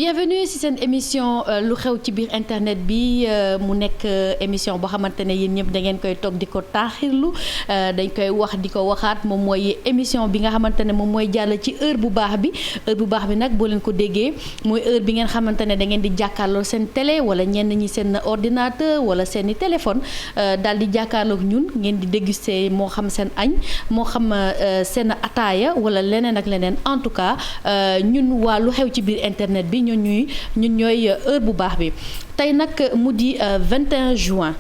bienvenue ci seen émission lu xew ci biir internet bi mu nekk émission boo xamante ne yéen ñëpp da ngeen koy toog di ko taaxirlu dañ koy wax di ko waxaat moom mooy émission bi nga xamante ne moom mooy jàll ci heure bu baax bi nag boo leen ko déggee mooy heure bi ngeen xamante ne da ngeen di jàkkaarloo seen télé wala ñenn ñi seen ordinateur wala seeni téléphone daal di jàkkaarloog ñun ngeen di déguster moo xam seen añ moo xam seen ataaya wala leneen ak leneen en tout cas ñun waa lu xew ci biir internet bi ñun ñooy heure bu baax bi tey nag mu di 21 juin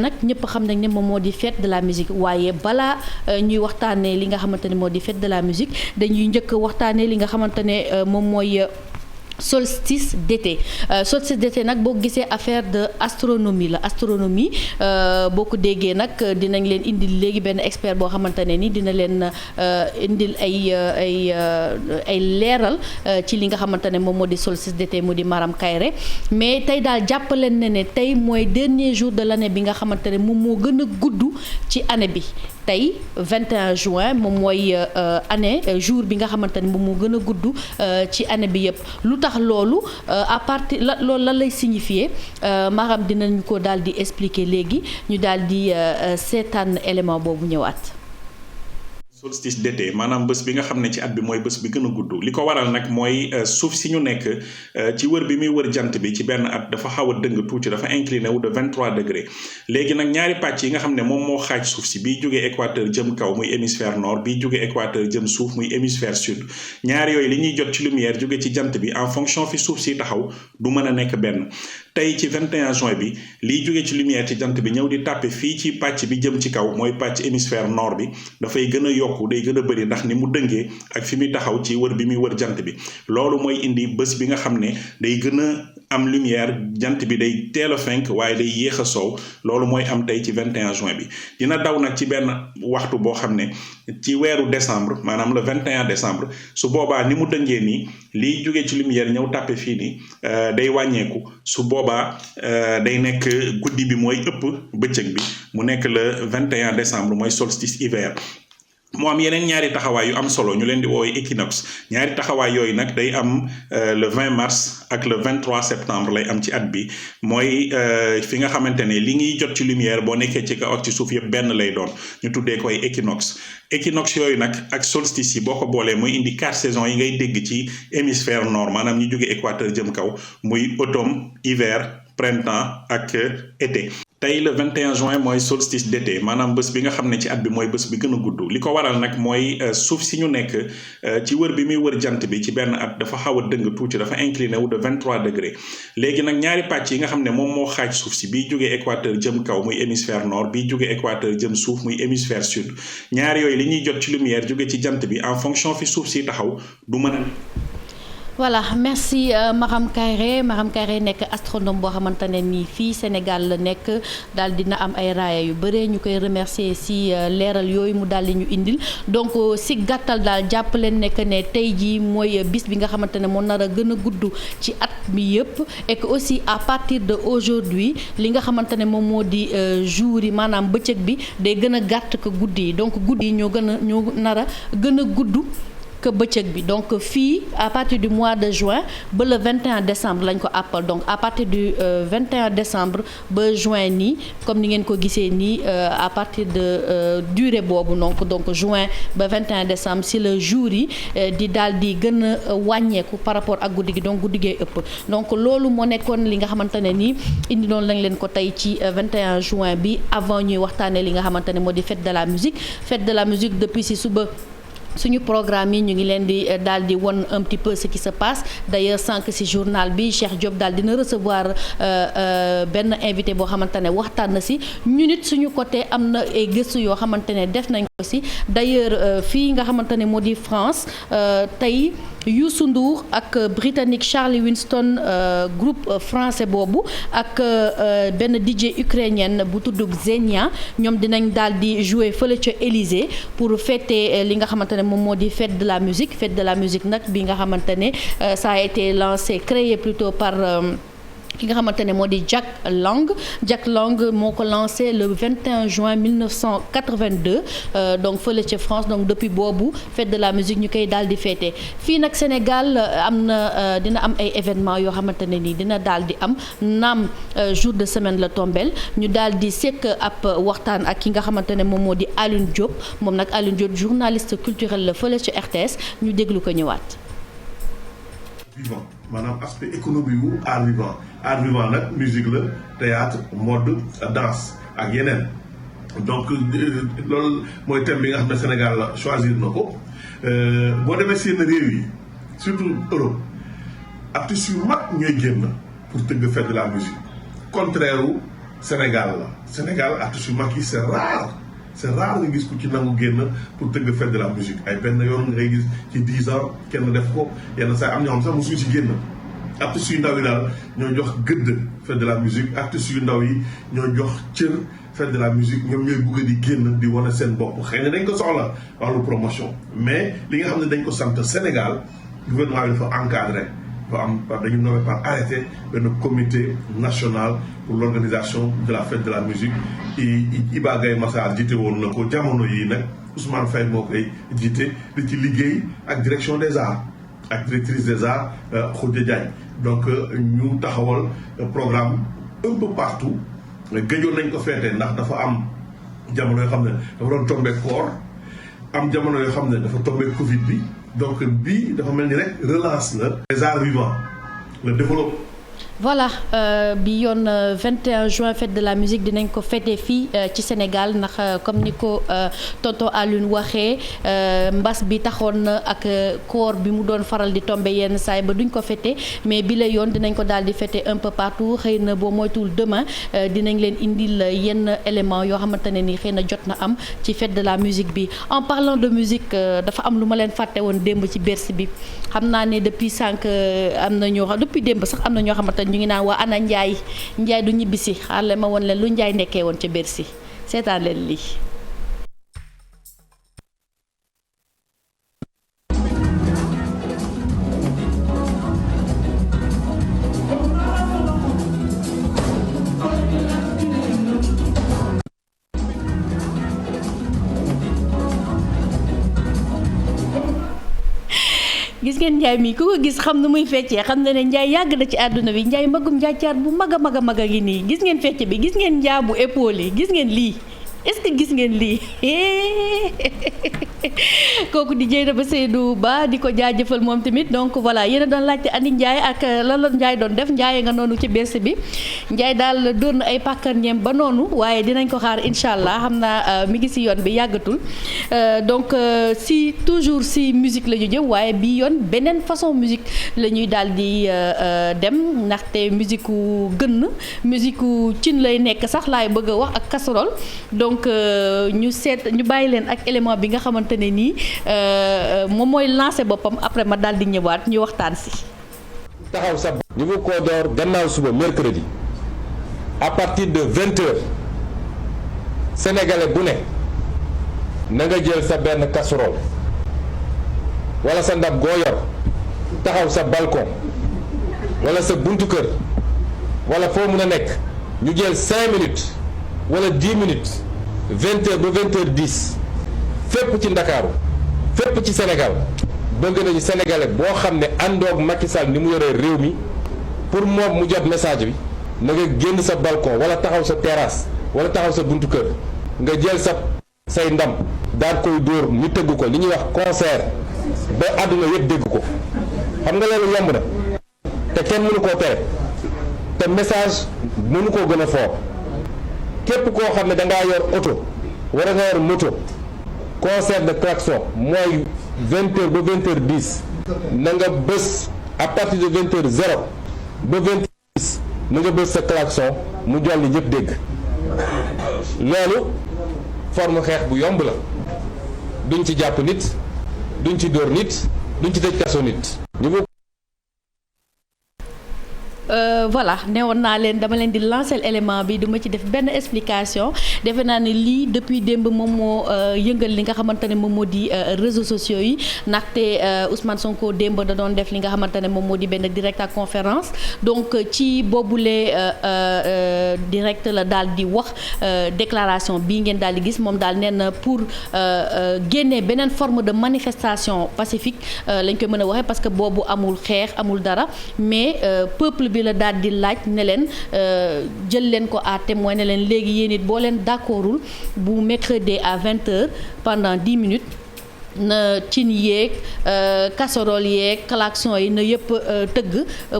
nag ñëpp xam nañ ne moom moo di fête de la musique waaye balaa ñuy waxtaanee li nga xamante ne moo di fête de la musique dañuy njëkk waxtaanee li nga xamante ne moom mooy solstice d'été nag boo gisee affaire de astronomie la astronomie boo ko déggee nag dinañ leen indil léegi benn expert boo xamante ne ni dina leen indil ay leeral ci li nga xamante ne moom moo di solstice d'été mu di Maram Kairé mais tey daal jàppaleen ne tey mooy dernier jour de l'année bi nga xamante ne moom moo gën a gudd ci année bi tey 21 juin moom mooy jour bi nga xamante ne moom moo gën a gudd ci année bi yëpp lu tax loolu à partir loolu lan lay signifier Maram dinañ ko daal di expliquer léegi ñu daal di seetaan élément boobu ñëwaat. solstice d'été maanaam bés bi nga xam ne ci at bi mooy bés bi gën a gudd li ko waral nag mooy suuf si ñu nekk ci wër bi muy wër jant bi ci benn at dafa xaw a dëng tuuti dafa incliné wu de 23 degrés léegi nag ñaari pàcc yi nga xam ne moom moo xaaj suuf si bii jógee équateur jëm kaw muy hémisphère nord bii jógee équateur jëm suuf muy hémisphère sud ñaari yooyu li ñuy jot ci lumière jóge ci jant bi en fonction fi suuf si taxaw du mën a nekk benn tey ci 21 juin bi liy jóge ci lumière ci jant bi ñëw di tàppe fii ci pàcc bi jëm ci kaw mooy pàcc hémisphère nord bi dafay gën a yokku day gën a bëri ndax ni mu dëngee ak fi muy taxaw ci wër bi muy wër jant bi loolu mooy indi bés bi nga xam ne day gën a am lumière jant bi day teel a fenk waaye day yéex a soow loolu mooy am tey ci 21 juin bi dina daw nag ci benn waxtu boo xam ne ci weeru décembre maanaam le 21 décembre su boobaa ni mu dëngee nii liy jóge ci lumière ñëw tàppe fii nii day wàññeeku su boobaa day nekk guddi bi mooy ëpp bëccëg bi mu nekk le 21 décembre mooy solstice hiver moo am yeneen ñaari taxawaay yu am solo ñu leen di woowee équinoxe ñaari taxawaay yooyu nag day am le 20 mars ak le 23 septembre lay am ci at bi mooy fi nga xamante ne li ngiy jot ci lumière boo nekkee ci kaw ak ci suuf yëpp benn lay doon ñu tuddee koy équinoxe yooyu nag ak solstice yi boo ko boolee mooy indi 4 saisons yi ngay dégg ci hémisphère nord maanaam ñu jóge équateur jëm kaw muy automne hiver printemps ak été tey le 21 juin mooy solstice d'été maanaam bés bi nga xam ne ci at bi mooy bés bi gën a gudd li ko waral nag mooy suuf si ñu nekk ci wër bi muy wër jant bi ci benn at dafa xaw a dëng tuuti dafa incliné wu de 23 degrés léegi nag ñaari pàcc yi nga xam ne moom moo xaaj suuf si bii jógee équateur jëm kaw muy hémisphère nord bii jógee équateur jëm suuf muy hémisphère sud ñaari yooyu li ñuy jot ci lumière jóge ci jant bi en fonction fi suuf si taxaw du mën a voilà merci Maram Kairé nekk astronome boo xamante ne nii fii Sénégal la nekk daal dina am ay raaya yu bëre ñu koy remercier si leeral yooyu mu daal di ñu indil donc si gàttal daal jàpp leen nekk ne tey jii mooy bis bi nga xamante ne moo nar a gën a gudd ci at mi yëpp et que aussi à partir de aujourd'hui li nga xamante ne moom moo di jour yi maanaam bëccëg bi day gën a gàtt ko guddi yi donc guddi yi ñoo nar a gën a gudd que bëccëg bi donc fii à partir du mois de juin ba le 21 décembre lañ ko àppal donc à partir du 21 décembre ba juin nii comme ni ngeen ko gisee nii à partir de durée boobu donc juin ba 21 décembre si le jour yi di daal di gën a wàññeeku par rapport ak guddi gi donc guddi gee ëpp donc loolu moo nekkoon li nga xamante ne nii indi noonu lañ leen ko tey ci 21 juin bi avant ñuy waxtaanee li nga xamante ne moo di fête de la musique depuis si suba suñu programme yi ñu ngi leen di daal di won un petit peu ce qui se passe d'ailleurs sànq ci journal bi Cheikh Diop daal dina recevoir benn invité boo xamante ne waxtaan na ci ñu nit suñu côté am na ay gëstu yoo xamante ne def nañ ko ci d'ailleurs fii nga xamante ne moo di France tey Youssou Ndour ak britannique Charlie Winston groupe français boobu ak benn DJ ukrainienne bu tudd Xenia ñoom dinañ daal di jouer fële ca Élysée pour fêter li nga xamante ne moom moo di fête de la musique nag bi nga xamante ne ça a été lancé créé plutôt par ki nga xamante ne moo di Jack Lang moo ko lancé le 21 juin 1982 donc fële ca France donc depuis boobu fête de la musique ñu koy daal di fêté fii nag Sénégal dina am ay événements yoo xamante ne nii dina daal di am naam jour de semaine la tombel ñu daal di sekk ab waxtaan ak ki nga xamante ne moom moo di Alioune Diop moom nag Alioune Diop journaliste culturel la fële ca RTS ñu déglu ko ñëwaat. vivant maanaam aspect économique wu art vivant nag musique la théâtre mode danse ak yeneen donc loolu mooy thème bi nga xam ne Sénégal la choisir na ko boo demee seen réew yi surtout Europe artistes yu mag ñooy génn pour tëgg fête de la musique contraire wu Sénégal la Sénégal artistes yu mag yi c'est rare nga gis ku ci nangu génn pour tëgg fête de la musique ay benn yoon ngay gis ci 10 ans kenn def ko yenn saa am ñoo xam sax mosuñu ci génn artistes yu ndaw yi daal ñoo jox gëdd fête de la musique artistes yu ndaw yi ñoo jox cër fête de la musique ñoom ñooy bëgg di génn di wane seen bopp xëy na dañ ko soxla wàllu promotion mais li nga xam ne dañ ko sant Sénégal gouvernement bi dafa encadré dafa am dañu nommé par arrêté benn comité national pour l'organisation de la fête de la musique Iba Gaye Massar jiite woon na ko jamono yii nag Ousmane Faye moo koy jiite di ci liggéey ak direction des arts ak directrice des arts Khoudia Diagne donc ñu taxawal programme un peu partout gëjoon nañ ko feete ndax dafa am jamono yoo xam ne dafa doon tombé koor am jamono yoo xam ne dafa tombé Covid bi donc bii dafa mel ni rek relance la les arts vivants le développement. voilà bi yoon 21 juin fête de la musique dinañ ko fêté fii ci Sénégal ndax comme ni ko tonton Alioune waxee mbas bi taxoon na ak koor bi mu doon faral di tombe yenn saay ba duñ ko fêté mais bi la yoon dinañ ko daal di fêté un peu partout xëy na boo moytuwul demain dinañ leen indil yenn éléments yoo xamante ne ni xëy na jot na am ci fête de la musique bi. en parlant de musique dafa am lu ma leen fàtte woon démb ci Bercy bi xam naa ne depuis sànq am na ñoo xam depuis démb sax am na ñoo xamante ñu ngi naan waa ana Njaay du ñibbisi xaarle ma woon leen lu Njaay nekkee woon ca Bercy seetaan leen lii. gis ngeen Njaay mi ku ko gis xam nu muy feccee xam na ne Njaay yàgg na ci àdduna bi Njaay magum njaacaar bu mag a mag a ngi nii gis ngeen fecc bi gis ngeen njaa bu épaule yi gis ngeen lii est-ce que gis ngeen lii kooku di Dieynaba Seydou Ba di ko jaajëfal moom tamit donc voilà yéen a doon laajte ani Ndiaye ak lan la Ndiaye doon def Ndiaye nga noonu ci Bercy bi Ndiaye daal doon na ay pàkkar ñeem ba noonu waaye dinañ ko xaar incha allah xam naa mi ngi si yoon bi yàggatul donc si toujours si musique la ñu jëm waaye bii yoon beneen façon musique la ñuy daal di dem ndaxte musique ku gën musique ku cin lay nekk sax laay bëgg a wax ak casserole donc ñu bàyyi leen ak élément bi nga xamante ne nii moom mooy lancé boppam après ma daal di ñëwaat ñu waxtaan si. taxaw sa ñu ngi ko door gannaaw suba mercredi à partir de 20h sénégalais bu ne na nga jël sa benn casserole wala sa ndab goo yor taxaw sa balcon wala sa buntu kër wala foo mun a nekk ñu jël 5 minutes wala 10 minutes 20h ba 20h10 fépp ci Ndakaaru fépp ci Sénégal bëgg nañu sénégalais boo xam ne àndoog Macky Sall ni mu yoree réew mi pour moom mu jot message bi na nga génn sa balcon wala taxaw sa terrasse wala taxaw sa buntu kër nga jël say ndam daal koy dóor ñu tëgg ko li ñuy wax concert ba àdduna yëpp dégg ko xam nga loolu yomb na te kenn mënu koo tere te message mënu koo gën a fort képp koo xam ne da ngaa yor oto wala nga yor moto concert de klaxon mooy 20h ba 20h10 na nga bës à partir de 20h0 ba 20h10 na nga bës sa klaxon mu jolli ñëpp dégg loolu forme xeex bu yomb la duñ ci jàpp nit duñ ci dóor nit duñ ci tëj kaso nit. voilà newoon naa leen dama leen di lancer élément bi duma ci def benn explication defe naa ne lii depuis démb moom moo yëngal li nga xamante ne moom moo di réseaux sociaux yi ndaxte Ousmane Sonko démb da doon def li nga xamante ne moom moo di benn direct à conférence donc ci boobule direct la daal di wax déclaration bii ngeen daal di gis moom daal nee na pour génne beneen forme de manifestation pacifique lañ koy mën a waxee parce que boobu amul xeex amul dara mais peuple bi la daal di laaj ne leen jël leen ko à témoin ne leen léegi yéen it boo leen d'accordul bu mercredi à 20h pendant 10 minutes na cin yeeg casserole yeeg klaxon yi na yëpp tëgg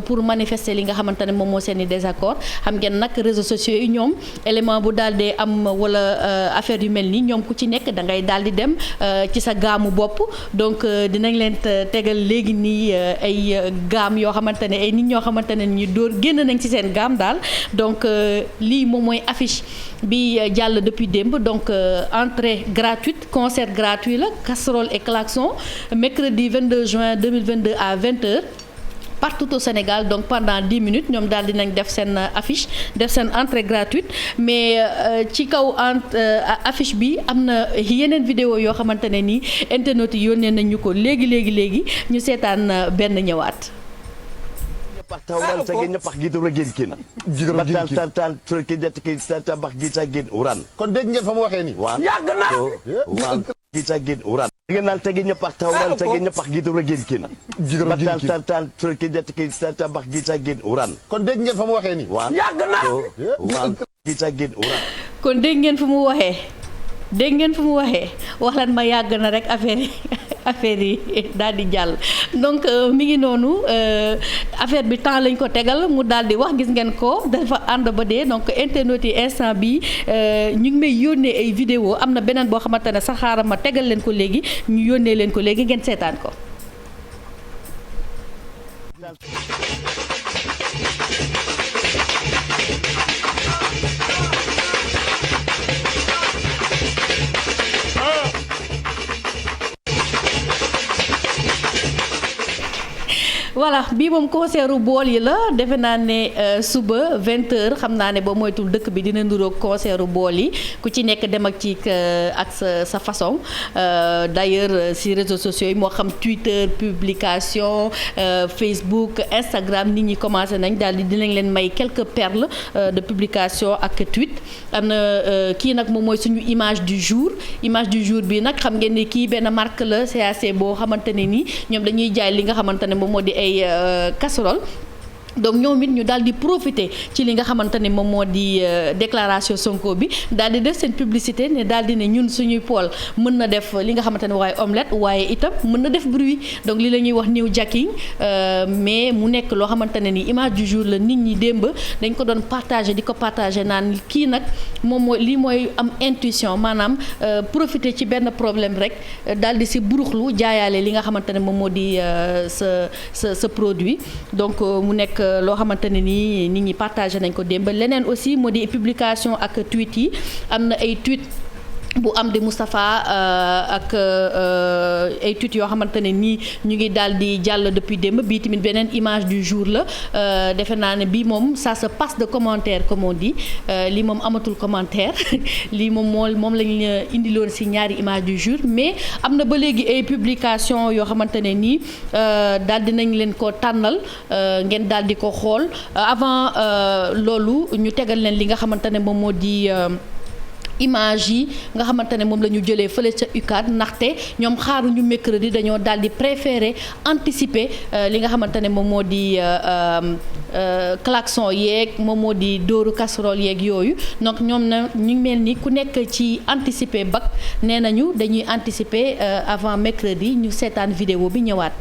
pour manifester li nga xamante ne moom moo seeni désaccord xam ngeen nag réseaux sociaux yi ñoom élément bu daal di am wala affaire yu mel nii ñoom ku ci nekk da ngay daal di dem ci sa gaamu bopp donc dinañ leen tegal léegi nii ay gaam yoo xamante ne ay nit ñoo xamante ne ñu dóor génn nañ ci seen gaam daal donc lii moom mooy affiche bi jàll depuis démb donc entrée gratuite concert gratuit la casserole et klaxon mercredi 22 juin 2022 à 20h partout au Sénégal donc pendant 10 minutes ñoom daal dinañ def seen affiche def seen entrée gratuite mais ci kaw affiche bi am na yeneen vidéo yoo xamante ne nii internet yi yónnee nañ ñu ko léegi ñu seetaan benn ñëwaat. Tawran sa gen ñapax gi dara gen ken batal tal turki det ki sa tabax gi sa gen uran kon dégg ngeen fa mu waxee nii yàgg na waaw gi sa gen uran ngeen naan tegi ñapax tawran sa gen ñapax gi dara gen ken batal tal turki det ki sa tabax gi sa gen uran kon dégg ngeen fa mu waxee nii yàgg na waaw gi sa gen uran kon dégg ngeen fu mu waxee wax lan ma yàgg na rek affaire yi daal di jàll donc mi ngi noonu affaire bi temps lañ ko tegal mu daal di wax gis ngeen ko dafa ànd ba dee donc internet yi instant bi ñu ngi may yónnee ay vidéo am na beneen boo xamante ne sax xaaral ma tegal leen ko léegi ñu yónnee leen ko léegi ngeen seetaan ko. voilà bii moom concert bool yi la defe naa ne suba 20h xam naa ne ba moytul dëkk bi dina nduroog concert bool yi ku ci nekk dem ak ci ak sa façon d'ailleurs si réseaux sociaux yi moo xam Twitter publication Facebook Instagram nit ñi commencé nañ daal di dinañ leen may quelques perles de publication ak tweet am na kii nag moom mooy suñu image du jour bi nag xam ngeen ni kii benn marque la CAC boo xamante ne nii ñoom dañuy jaay li nga xamante ne moom moo di ay casserole donc ñoom it ñu daal di profiter ci li nga xamante ne moom moo di déclaration Sonko bi daal di def seen publicité ne daal di ne ñun suñuy pool mën na def li nga xamante ne waaye omelette waaye itam mën na def bruit donc li la ñuy wax new jacking mais mu nekk loo xamante ne ni image du jour la nit ñi démb dañ ko doon partager di ko partager naan kii nag moom mooy lii mooy am intuition maanaam profiter ci benn problème rek daal di si buruxlu jaayaale li nga xamante ne moom moo di sa produit donc mu nekk loo xamante ne nii nit ñi partagé nañ ko démb leneen aussi moo di publication ak tweet yi am na ay tweet bu am di Moustapha ak ay tweet yoo xamante ne nii ñu ngi daal di jàll depuis démb bii tamit beneen image du jour la defe naa ne bii moom ça se passe de commentaire comme on dit lii moom amatul commentaire lii moom lañu indiloon ci ñaari image du jour mais am na ba léegi ay publication yoo xamante ne nii daal dinañ leen ko tànnal ngeen daal di ko xool avant loolu ñu tegal leen li nga xamante ne moom moo di image yi nga xamante ne moom la ñu jëlee fële ca UCAD ndaxte ñoom xaaruñu mercredi dañoo daal di préférer anticiper li nga xamante ne moom moo di klaxon yeeg moom moo di dóoru casserole yeeg yooyu donc ñoom na ñu mel ni ku nekk ci anticiper bac nee nañu dañuy anticiper avant mercredi ñu seetaan vidéo bi ñëwaat.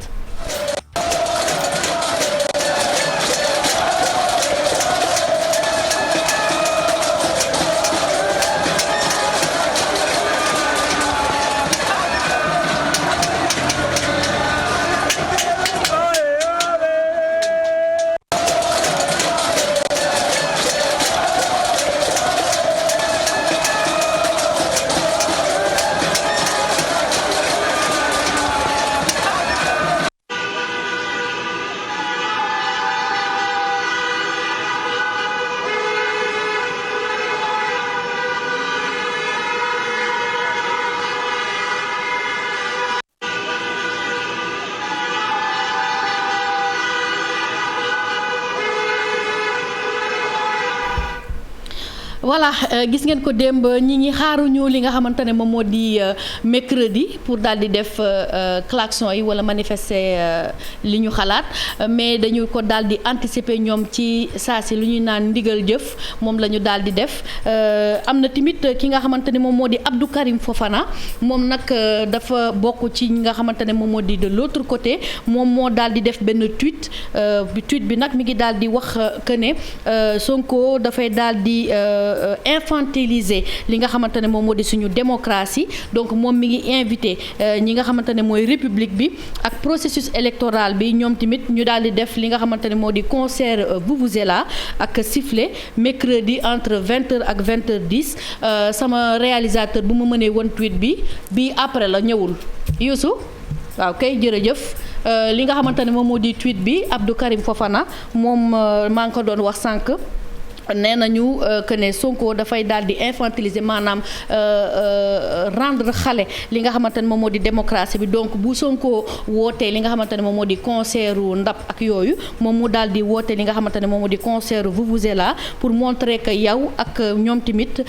voilà gis ngeen ko démb ñi xaaruñu li nga xamante ne moom moo di mercredi pour daal di def klaxon yi wala manifester li ñu xalaat mais dañu ko daal di anticiper ñoom ci saa si lu ñuy naan ndigal jëf moom la ñu daal di def am na tamit ki nga xamante ne moom moo di Abdou Karim Fofana moom nag dafa bokk ci ñi nga xamante ne moom moo di de l'autre côté moom moo daal di def benn tweet bi nag mi ngi daal di wax que ne Sonko dafay daal di infantiliser li nga xamante ne moom moo di suñu démocratie donc moom mi ngi invité ñi nga xamante ne mooy république bi ak processus électoral bi ñoom tamit ñu daal di def li nga xamante ne moo di concert vuvuzela ak sifflet mercredi entre 20h ak 20h10 sama réalisateur bu ma mënee woon tweet bi après la ñëwul Youssou waaw kay jërëjëf li nga xamante ne moom moo di tweet bi Abdou Karim Fofana moom maa ngi ko doon wax sànq nee nañu que ne Sonko dafay daal di infantiliser maanaam rendre xale li nga xamante ne moom moo di démocratie bi donc bu Sonko wootee li nga xamante ne moom moo di concert ndap ak yooyu moom mu daal di woote li nga xamante ne moom moo di concert vuvuzela pour montrer que yow ak ñoom tamit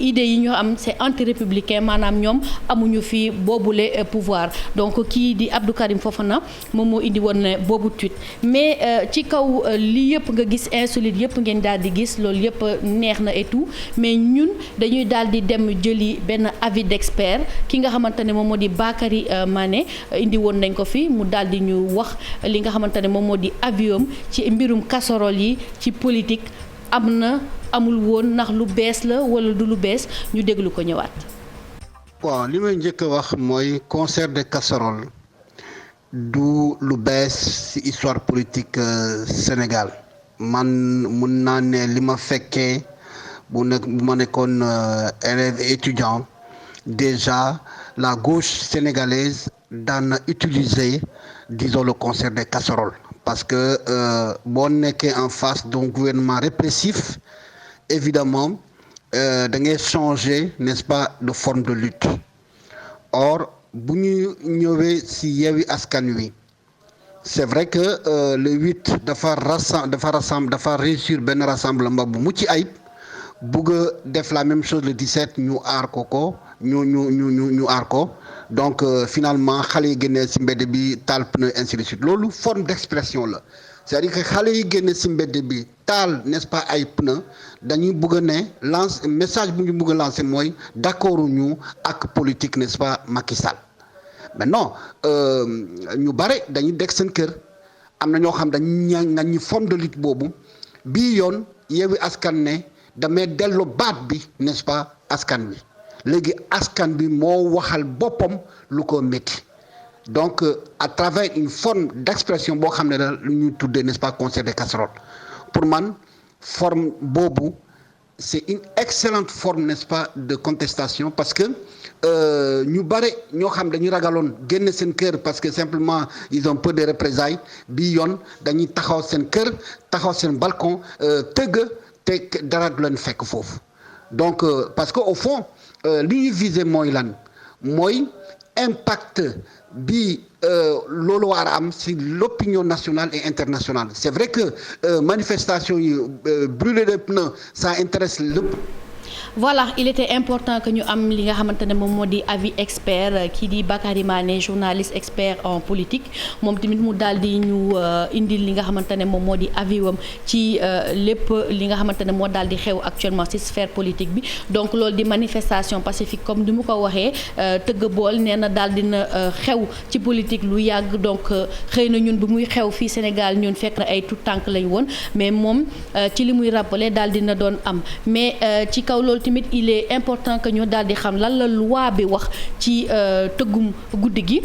idée yi ñu am c'est anti-républicain maanaam ñoom amuñu fi boobule pouvoir donc kii di Abdou Karim Fofana moom moo indi woon boobu tweet mais ci kaw li yëpp nga gis insolite yëpp ngeen daal di gis loolu yëpp neex na et tout mais ñun dañuy daal di dem jëli benn avis d'expert ki nga xamante ne moom moo di Bakary Mané indi woon nañ ko fi mu daal di ñu wax li nga xamante ne moom moo di aviom ci mbirum casserole yi ci politique am na amul woon ndax lu bees la wala du lu bees ñu déglu ko ñëwaat. waaw li may njëkk a wax mooy concert de casserole du lu bees ci histoire politique Sénégal. man mun naa ne li ma fekkee bu ma nekkoon élève étudiant déjà la gauche sénégalaise daan na utiliser disons le concert des casseroles parce que boo nekkee en face d'un gouvernement répressif évidemment da ngay changer n'est-ce pas de forme de lutte or bu ñu ñëwee ci Yewwi Askan Wi c'est vrai que le 8 dafa réussir benn rassemblement bu mucc ayib bugg a def la même chose le 17 ñu aar ko ñu aar ko donc finalement xale yi génnee ci mbedd bi taal pneu ainsi de suite loolu forme d'expression la c'est-à-dire que xale yi génne ci mbedd bi taal n'est-ce pas ay pneu dañuy bëgg a ne message bu ñu bëgg a lancer mooy d'accord ñu ak politique n'est-ce pas Macky Sall. maintenant ñu bare dañuy dégg seen kër am na ñoo xam dañuy ñi forme de lutte boobu bii yoon Yewwi Askan ne damay dellu baat bi n'est-ce pas askan bi léegi askan bi moo waxal boppam lu ko métti donc à travers une forme d'expression boo xam ne daal lu ñuy tuddee n'est-ce pas concert des casseroles pour man forme boobu c'est une excellente forme n'est-ce pas de contestation parce que ñu bare ñoo xam dañuy ragaloon génn seen kër parce que simplement ils ont peur de représailles bi yoon dañuy taxaw seen kër taxaw seen balcon tëgg te dara du leen fekk foofu donc parce que au fond li ñuy viser mooy lan mooy impact bi loolu war a am ci l'opinion nationale et internationale c'est vrai que manifestation yi brûler des pneus ça intéresse lépp. Voilà, il était important que ñu am li nga xamante ne moom moo di avis expert kii di Bakary Mané journaliste expert en politique moom tamit mu daal di ñu indil li nga xamante ne moom moo di avis wam ci lépp li nga xamante ne moo daal di xew actuellement ci sphère politique bi donc loolu di manifestation pacifique comme ni mu ko waxee tëgg bool nee na daal dina xew ci politique lu yàgg donc xëy na ñun bu muy xew fii Sénégal ñun fekk na ay tout tànk lañ woon mais moom ci li muy rappeler daal dina doon am mais ci kaw loolu tamit il est important que ñu daal di xam lan la loi bi wax ci tëggum guddi gi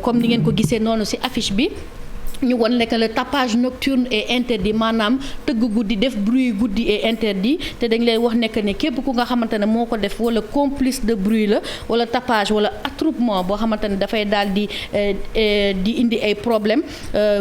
comme ni ngeen ko gisee noonu ci affiche bi ñu won lekk le tapage nocturne est interdit maanaam tëgg guddi def bruit guddi est interdit te dañ lay wax nekk ne képp ku nga xamante ne moo ko def wala complice de bruit la wala tapage wala attroupement boo xamante ne dafay daal di indi ay problème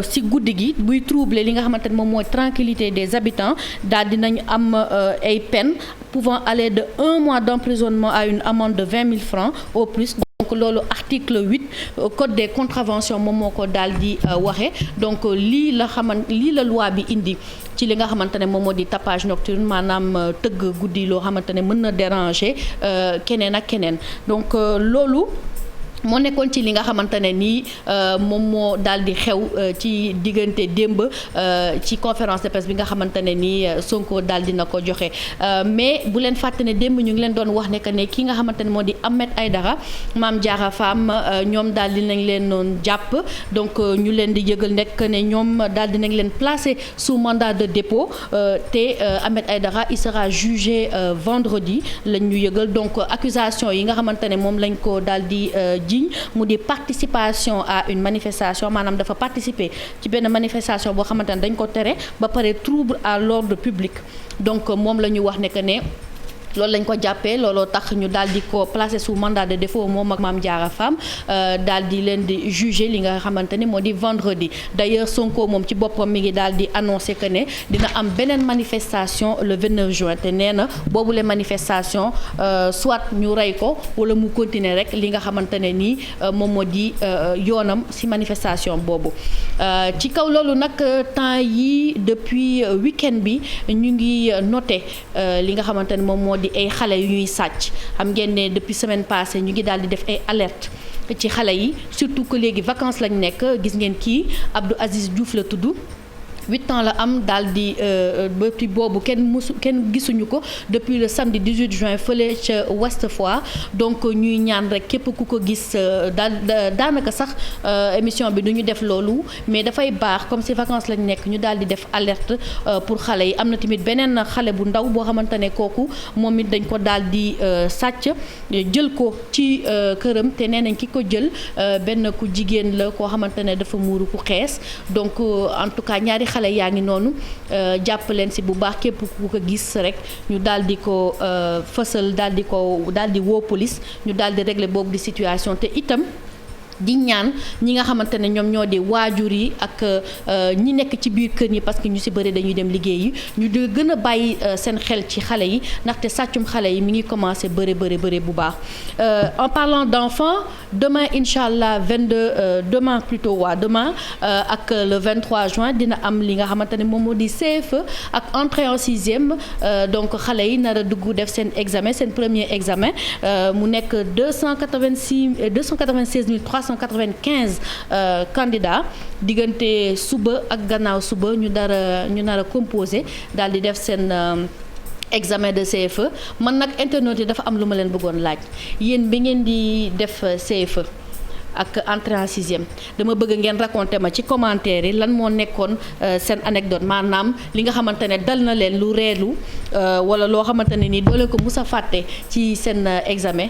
ci guddi gi buy troubler li nga xamante ne moom mooy tranquillité des habitants daal dinañ am ay peine pouvant aller de 1 mois d'emprisonnement à une amende de 20 000 francs au plus donc loolu article 8 code des contraventions moom moo ko daal di waxe donc lii la loi bi indi ci li nga xamante ne moom moo di tapage nocturne maanaam tëgg guddi loo xamante ne mën na déranger keneen ak keneen donc loolu moo nekkoon ci li nga xamante ne nii moom moo daal di xew ci diggante démb ci conférence de presse bi nga xamante ne nii Sonko daal dina ko joxe mais bu leen fàtte ne démb ñu ngi leen doon wax ne que ne ki nga xamante ne moo di Ahmed Aïdara Mame Diarra Fam ñoom daal dinañ leen noon jàpp donc ñu leen di yëgal nekk ne ñoom daal dinañ leen placer sous mandat de dépôt te Ahmed Aïdara il sera jugé vendredi lañ ñu yëgal donc accusation yi nga xamante ne moom lañ ko daal di mu di participation à une manifestation maanaam dafa participer ci benn manifestation boo xamante ne dañ ko tere ba pare trouble à l'ordre public donc moom la ñu wax ne que ne loolu lañ ko jàppee looloo tax ñu daal di ko placer sous mandat de dépôt moom ak Mame Diarra Fam daal di leen di juger li nga xamante ni moo di vendredi d'ailleurs Sonko moom ci boppam mi ngi daal di annoncer que ne dina am beneen manifestation le 29 juin te nee na boobule manifestation soit ñu rey ko wala mu continuer rek li nga xamante ne nii moom moo di yoonam ci manifestation boobu ci kaw loolu nag temps yi depuis week-end bi ñu ngi noté li nga xamante ne moom moo di ay xale yu ñuy sàcc xam ngeen ne depuis semaine passée ñu ngi daal di def ay alerte ci xale yi surtout que léegi vacances lañ nekk gis ngeen kii Abdou Aziz Diouf la tudd 8 ans la am daal di depuis boobu kenn gisuñu ko depuis le samedi 18 juin fële ca Ouest Foire donc ñuy ñaan rek képp ku ko gis daanaka sax émission bi du ñu def loolu mais dafay baax comme si vacances lañ nekk ñu daal di def alerte pour xale yi am na tamit beneen xale bu ndaw boo xamante ne kooku moom it dañ ko daal di sàcc jël ko ci këram te nee nañ ki ko jël benn ku jigéen la koo xamante ne dafa muuru ku xees donc en tout cas ñaari xale yaa ngi noonu jàpp leen ci bu baax képp ku ko gis rek ñu daal di ko fësal daal di woo police ñu daal di régler boobu di situation te itam di ñaan ñi nga xamante ne ñoom ñoo di waajur yi ak ñi nekk ci biir kër yi parce que ñu ci bëri dañuy dem liggéey yi ñu di gën a bàyyi seen xel ci xale yi ndaxte sàccum xale yi mi ngi commencé bëri bu baax en parlant d'enfants demain incha allah 22 demain plutôt demain ak le 23 juin dina am li nga xamante ne moom moo di CFE ak entrée en sixième donc xale yi nar a dugg def seen examen seen premier examen mu nekk 296 395 candidats diggante suba ak gannaaw suba ñu nar a composé daal di def seen examen de CFE man nag internautes yi dafa am lu ma leen bëggoon laaj yéen bi ngeen di def CFE ak entrée en sixième dama bëgg ngeen raconter ma ci commentaire yi lan moo nekkoon seen anecdote maanaam li nga xamante ne dal na leen lu reelu wala loo xamante ne nii doo leen ko mus a fàtte ci seen examen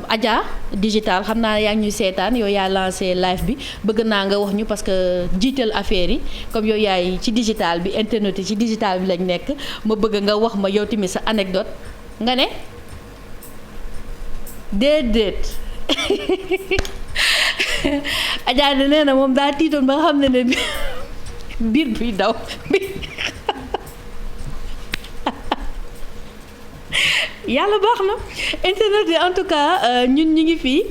Adja digital xam naa yaa ngi ñuy seetaan yow yaa lancé live bi bëgg naa nga wax ñu parce que jiital affaire yi comme yow yaay ci digital bi internet yi ci digital bi lañ nekk ma bëgg nga wax ma yow tamit sa anecdote nga ne déedéet Adja nee na moom daa tiitoon ba nga xam ne biir buy daw yàlla baax na internet yi en tout cas ñun ñu ngi fii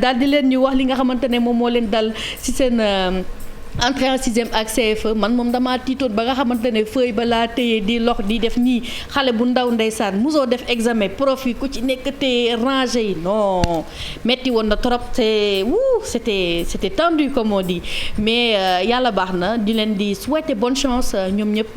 daal di leen ñu wax li nga xamante ne moom moo leen dal ci seen entrée en sixième ak CFE man moom damaa tiitoon ba nga xamante ne feuille ba laa téye di lox di def nii xale bu ndaw ndeysaan musoo def examen prof yi ku ci nekk te rangé yi non metti woon na trop te c'était tendu comme on dit mais yàlla baax na di leen di souhaiter bonne chance ñoom ñëpp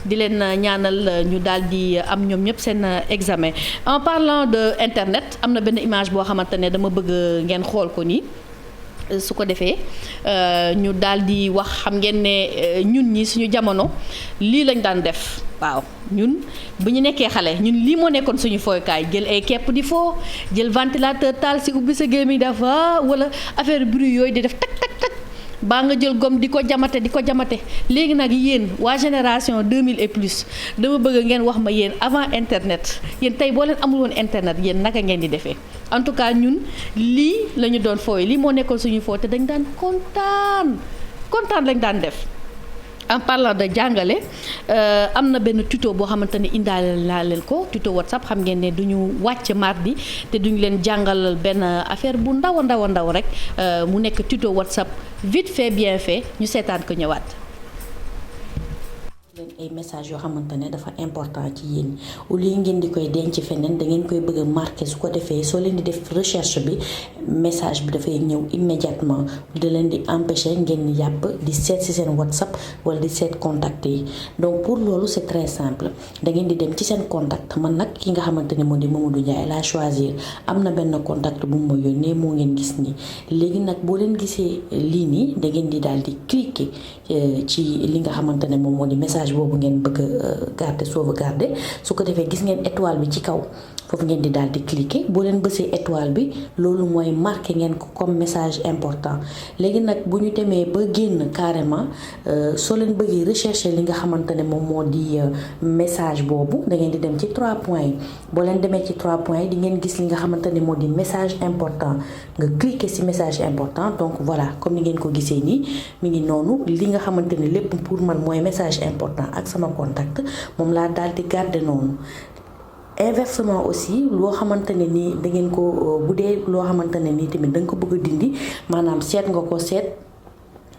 di leen ñaanal ñu daal di am ñoom ñëpp seen examen en parlant de internet am na benn image boo xamante ne dama bëgg ngeen xool ko nii su ko defee ñu daal di wax xam ngeen ne ñun ñi suñu jamono lii lañ daan def waaw ñun bu ñu nekkee xale ñun lii moo nekkoon suñu fooykaay jël ay kepp di foo jël ventilateur taal si ubbi sa gémmiñ dafa wala affaire bruit yooyu di def tak tak tak baa nga jël gomme di ko jamate léegi nag yéen waa génération 2000 et plus dama bëgg ngeen wax ma yéen avant internet yéen tey boo leen amul woon internet yéen naka ngeen di defee en tout cas ñun lii la ñu doon fooy lii moo nekkoon suñu foo te dañ daan kontaan lañ daan def en parlant de jàngale am na benn tuto boo xamante ne indaale naa leen ko tuto WhatsApp xam ngeen ne duñu wàcc mardi te duñu leen jàngal benn affaire bu ndaw a ndaw rek mu nekk tuto WhatsApp vite fait bien fait ñu seetaan ko ñëwaat. ay message yoo xamante ne dafa important ci yéen au lieu ngeen di koy denc feneen da ngeen koy bëgg a marqué su ko defee soo leen di def recherche bi message bi dafay ñëw immédiatement da leen di empêcher ngeen yàpp di seet ci seen WhatsApp wala di seet contact yi donc pour loolu c'est très simple da ngeen di dem ci seen contact man nag ki nga xamante ne moo di Mamadou Ndiaye la choisir am na benn contact bu mu ma yónnee moo ngeen gis nii léegi nag boo leen gisee lii nii da ngeen di daal di cliquer ci li nga xamante ne moom moo di message boobu ngeen bëgg garder sauvegarder su ko defee gis ngeen étoile bi ci kaw foofu ngeen di daal di cliquer boo leen bësee étoile bi loolu mooy marqué ngeen ko comme message important léegi nag bu ñu demee ba génn carrément soo leen bëggee rechercher li nga xamante ne moom moo di message boobu da ngeen di dem ci 3 points yi boo leen demee ci 3 points yi di ngeen gis li nga xamante ne moo di message important nga cliquer ci message important donc voilà comme ni ngeen ko gisee nii mi ngi noonu li nga xamante ne lépp pour man mooy message important ak sama contact moom laa daal di garder noonu. Inversement aussi loo xamante ne nii da ngeen ko bu dee loo xamante ne nii tamit da nga ko bëgg a dindi maanaam seet nga ko seet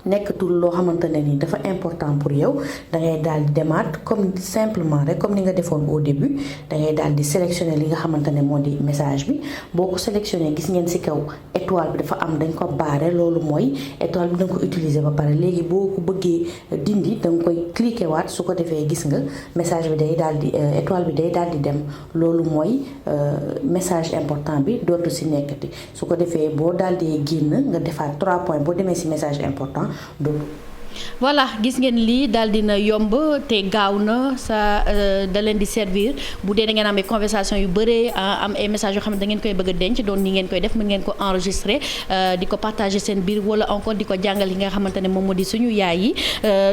nekkatul loo xamante ne nii dafa important pour yow da ngay daal di demaat comme simplement rek comme ni nga defoon au début da ngay daal di sélectionner li nga xamante ne moo di message bi boo ko sélectionner gis ngeen ci kaw étoile bi dafa am dañ ko barré loolu mooy étoile bi da nga ko utiliser ba pare léegi boo ko bëggee dindi da nga koy cliquer waat su ko defee gis nga message bi day daal di étoile bi day daal di dem loolu mooy message important bi dootu ci nekkati su ko defee boo daal di génn nga defaat 3 points boo demee ci message important. voilà gis ngeen lii daal dina yomb te gaaw na sa da leen di servir bu dee da ngeen am ay conversation yu bëree am ay messages yoo xam ne da ngeen koy bëgg a denc doon ni ngeen koy def mën ngeen ko enregistrer di ko partager seen biir wala encore di ko jàngal yi nga xamante ne moom moo di suñu yaay yi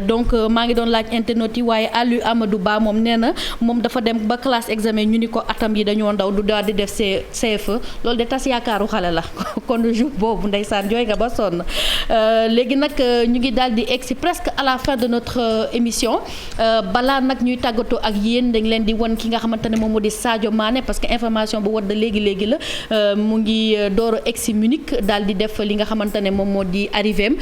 donc maa ngi doon laaj internautes yi waaye Aliou Amadou Ba moom nee na moom dafa dem ba classe examen ñu ni ko atam yi dañoo ndaw du daal di def CFE loolu de tas yaakaaru xale la kon jour boobu ndeysaan jooy nga ba sonn léegi nag ñu ngi daal di egsi presque à la fin de notre émission balaa nag ñuy tàggatoo ak yéen dañ leen di won ki nga xamante ne moom moo di Sadio Mané parce que information bu wadd léegi la mu ngi door a egsi Munich daal di def li nga xamante ne moom moo di arrivéem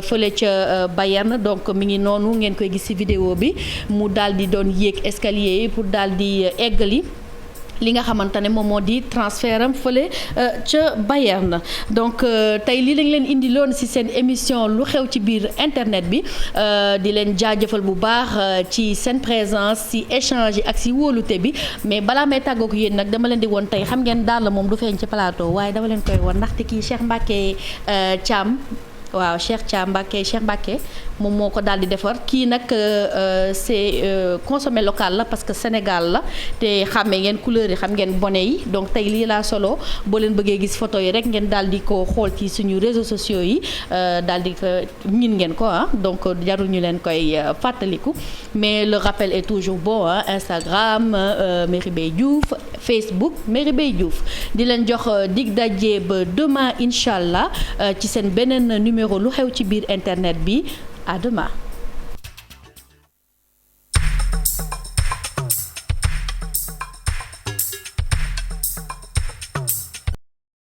fële ca Bayern donc mi ngi noonu ngeen koy gis ci vidéo bi mu daal di doon yéeg escalier yi pour daal di eggali li nga xamante ne moom moo di transfert am fële ca Bayern donc tey lii lañ leen indi loon ci seen émission lu xew ci biir internet bi di leen jaajëfal bu baax ci seen présence ci échange yi ak ci wóolute bi mais balaa may tàggoog yéen nag dama leen di woon tey xam ngeen daal la moom du feeñ ci plateau waaye dama leen koy woon ndaxte kii Cheikh Mbacké Thiam waaw Cheikh Mbacké moom moo ko daal di defar kii nag c'est consommé local la parce que Sénégal la te xàmmee ngeen couleur yi xam ngeen bonnet yi donc tey lii laa solo boo leen bëggee gis photo yi rek ngeen daal di ko xool ci suñu réseaux sociaux yi daal di ko ñin ngeen ko donc jarul ñu leen koy fàttaliku mais le rappel est toujours bon Instagram Merry Diouf Facebook Merry Diouf di leen jox dig daje ba demain incha allah ci seen beneen numéro lu xew ci biir internet bi à demain.